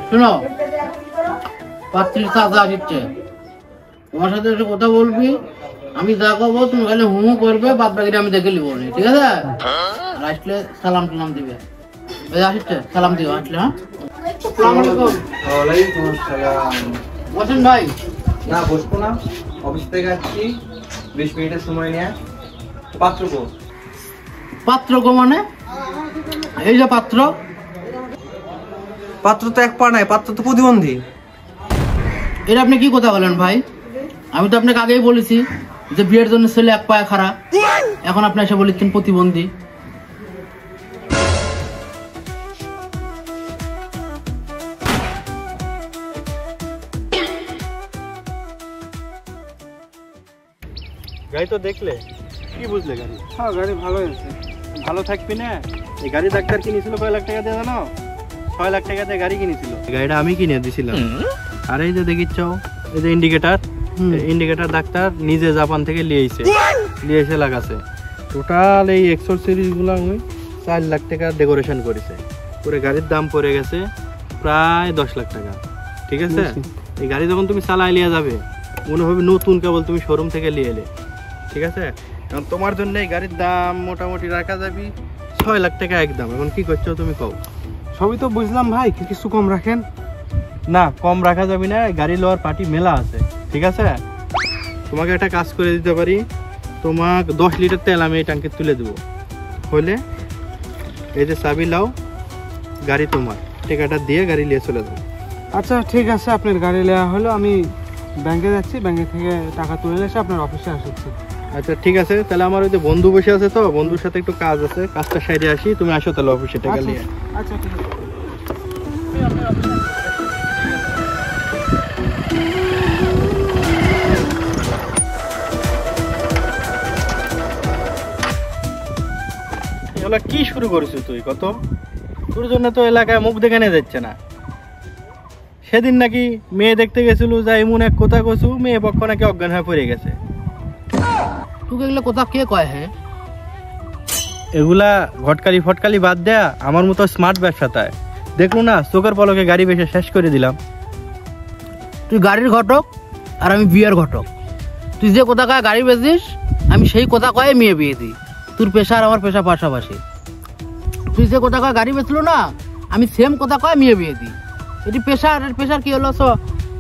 শোনো, পাত্রীর চাচা আসছে, তোমার সাথে একটু কথা বলবি, আমি যা করবো তুমি খালি হুমু করবে, বাদ বাকিটা আমি দেখে নিবো, ঠিক আছে? আর আসলে সালাম টালাম দিবে, আসছে সালাম দিও আসলে। হ্যাঁ, ওয়ালাইকুম আসসালাম। বসেন ভাই। না বসবো না, অফিস থেকে আসছি, 20 মিনিটের সময় নিয়ে। পাত্র গো। পাত্র গো মানে? এই যে পাত্র। পাত্র তো এক পা নাই, পাত্র তো প্রতিবন্ধী। এটা আপনি কি কথা বলেন ভাই? আমি তো আপনাকে আগেই বলেছি যে বিয়ের জন্য ছেলে এক পায়ে খাড়া, এখন আপনি এসে বলেছেন প্রতিবন্ধী। গাড়ি তো দেখলে, কি বুঝলে গাড়ি? হ্যাঁ গাড়ি ভালো হয়েছে, ভালো থাকবি না। এই গাড়ি ডাক্তার কিনেছিল কয় লাখ টাকা দিয়ে, জানো? 6 লাখ টাকা দিয়ে গাড়ি কিনেছিল। গাড়িটা আমি কিনে দিয়েছিলাম। আর এই যে দেখিচ্ছ, এই যে ইন্ডিকেটার ডাক্তার নিজে জাপান থেকে নিয়ে এসে লাগাছে। টোটাল এই এক্সেসরিজ গুলো 4 লাখ টাকা ডেকোরেশন করেছে। পুরো গাড়ির দাম পড়ে গেছে প্রায় 10 লাখ টাকা। ঠিক আছে? এই গাড়ি যখন তুমি চালায় নিয়ে যাবে, মনে হবে নতুন, কেবল তুমি শোরুম থেকে নিয়ে এলে। ঠিক আছে? এখন তোমার জন্য এই গাড়ির দাম মোটামুটি রাখা যাবে 6 লাখ টাকা একদম। এখন কি করছো তুমি কও? সবই তো বুঝলাম ভাই, কিছু কম রাখেন না। কম রাখা যাবে না, গাড়ি লওয়ার পার্টি মেলা আছে। ঠিক আছে? তোমাকে একটা কাজ করে দিতে পারি, তোমাকে 10 লিটার তেল আমি এই ট্যাঙ্কে তুলে দেবো, হলে এই যে চাবি লাও, গাড়ি তোমার, টাকাটা দিয়ে গাড়ি নিয়ে চলে যাও। আচ্ছা ঠিক আছে, আপনার গাড়ি নেওয়া হলো, আমি ব্যাংকে যাচ্ছি, ব্যাংকে থেকে টাকা তুলে এসে আপনার অফিসে আসছি। আচ্ছা ঠিক আছে, তাহলে আমার ওই যে বন্ধু বসে আছে, তো বন্ধুর সাথে একটু কাজ আছে, কাজটা সাইডে আসি, তুমি আসো তাহলে অফিসে টাকা নিয়ে। আচ্ছা ঠিক আছে। এগুলা কি শুরু করেছিস তুই? কত তোর জন্য তো এলাকায় মুখ দেখে নিয়ে যাচ্ছে না। সেদিন নাকি মেয়ে দেখতে গেছিল, যা এমন এক কথা কছু, মেয়ে পক্ষ নাকি অজ্ঞান হয়ে পড়ে গেছে। তুই এগুলো কথা কে কয়? হ্যাঁ, এগুলা ঘটকালি ফটকালি বাদ দেয়া, আমার মতো স্মার্ট ব্যবসাটায় দেখলো না, চোখের পলকে গাড়ি বেশি শেষ করে দিলাম। তুই গাড়ির ঘটক আর আমি বিয়ের ঘটক। তুই যে কথা কয় গাড়ি বেচিস, আমি সেই কথা কয়ে মেয়ে বিয়ে দিই। তোর পেশা আর আমার পেশা পাশাপাশি। তুই যে কথা কয় গাড়ি বেচলো না, আমি সেম কথা কয়ে মেয়ে বিয়ে দিই। এটি পেশার কি হলো?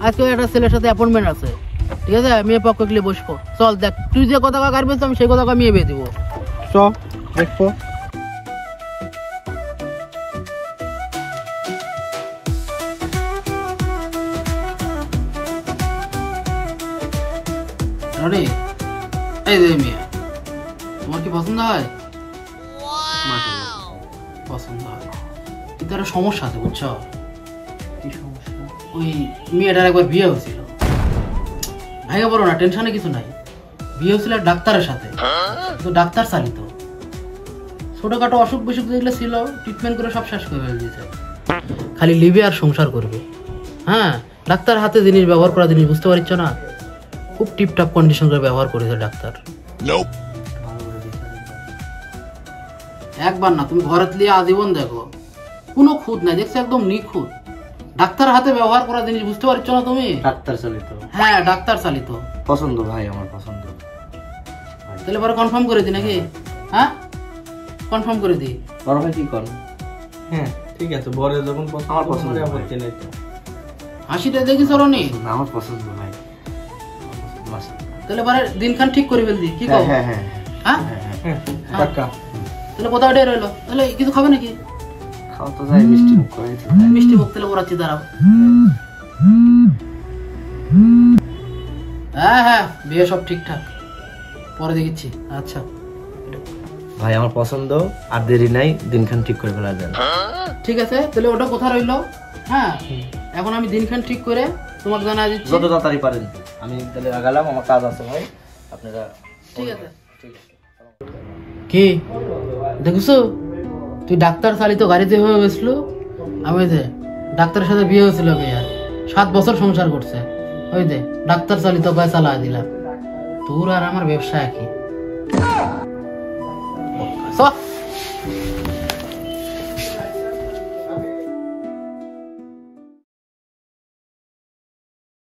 আজকে একটা ছেলের সাথে অ্যাপয়েন্টমেন্ট আছে, ঠিক আছে? মেয়ে পক্ষ গেলে বসবো, চল দেখ। তুই যে কথা কয় গাড়ি বেচছো, আমি সেই কথা কয়ে মেয়ে বিয়ে দিব। চ দেখবো। রনি, এই যে মেয়ে, তোমার কি পছন্দ হয়? পছন্দ হয়, কিন্তু একটা সমস্যা আছে, বুঝছো? কি সমস্যা? ওই মেয়েটার একবার বিয়ে হয়েছিল। ভাইয়া বলো না, টেনশনে কিছু নাই। বিয়ে হয়েছিল ডাক্তারের সাথে, কিন্তু ডাক্তার চালিত। ছোটখাটো অসুখ বিসুখ যেগুলো ছিল, ট্রিটমেন্ট করে সব শেষ করে দিয়েছে। খালি লিবে আর সংসার করবে। হ্যাঁ, ডাক্তার হাতে জিনিস ব্যবহার করা জিনিস বুঝতে পারছ না? খুব টিপটাপ কন্ডিশন করে ব্যবহার করেছে ডাক্তার। একবার না, তুমি ঘরে নিয়ে আজীবন দেখো, কোনো খুঁত নাই, দেখছো একদম নিখুঁত। ডাক্তার হাতে ব্যবহার করা জিনিস বুঝতে পারছো না তুমি? ডাক্তার চালিত। হ্যাঁ, ডাক্তার চালিত। পছন্দ ভাই, আমার পছন্দ। তাহলে পরে কনফার্ম করে দিই নাকি? হ্যাঁ, কনফার্ম করে দিই। বড় ভাই কি করেন? হ্যাঁ ঠিক আছে, বরে যখন আমার পছন্দ আপত্তি নেই তো। হাসিটা দেখি চলনি? আমার পছন্দ ভাই। তাহলে পরে দিনখান ঠিক করে ফেলদি, কি কও? হ্যাঁ হ্যাঁ হ্যাঁ, টাকা তাহলে কোথাও ওটাই রইলো। তাহলে কিছু খাবে নাকি? খাওয়া তো যায়, মিষ্টি মুখ করে দিতে। মিষ্টি মুখ তাহলে ওরাচ্ছি, দাঁড়াও। হ্যাঁ হ্যাঁ, বিয়ে সব ঠিকঠাক, পরে দেখিচ্ছি। আচ্ছা ভাই আমার পছন্দ, আর দেরি নাই, দিনখান ঠিক করে ফেলা যায়। ঠিক আছে, তাহলে ওটা কোথায় রইলো? হ্যাঁ, এখন আমি দিনখান ঠিক করে তোমাকে জানা দিচ্ছি। যত তাড়াতাড়ি পারেন। আমি তাহলে আগালাম, আমার কাজ আছে ভাই, আপনারা। ঠিক আছে। কি দেখছো, তুই ডাক্তার চালিত গাড়িতে হয়ে গেছিল, আমি যে ডাক্তারের সাথে বিয়ে হয়েছিল মেয়ের, 7 বছর সংসার করছে। ওই দে ডাক্তার চালিত গায়ে চালা দিলাম। তোর আর আমার ব্যবসা একই।